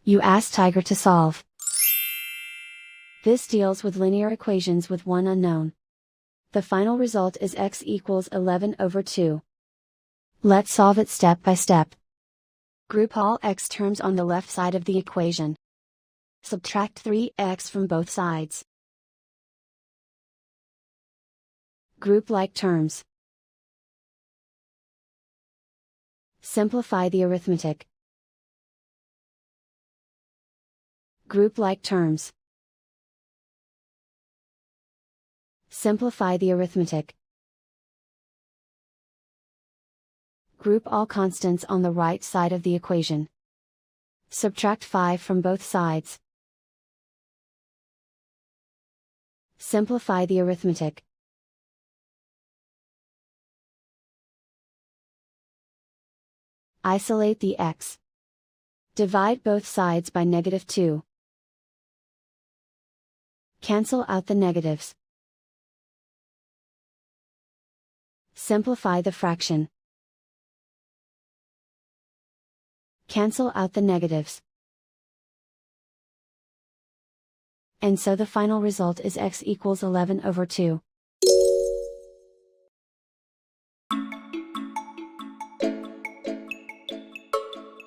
You ask Tiger to solve. This deals with linear equations with one unknown. The final result is x equals 11 over 2. Let's solve it step by step. Group all x terms on the left side of the equation. Subtract 3x from both sides. Group like terms. Simplify the arithmetic. Group like terms. Simplify the arithmetic. Group all constants on the right side of the equation. Subtract 5 from both sides. Simplify the arithmetic. Isolate the x. Divide both sides by -2. Cancel out the negatives. Simplify the fraction. Cancel out the negatives. And so the final result is x equals 11 over 2.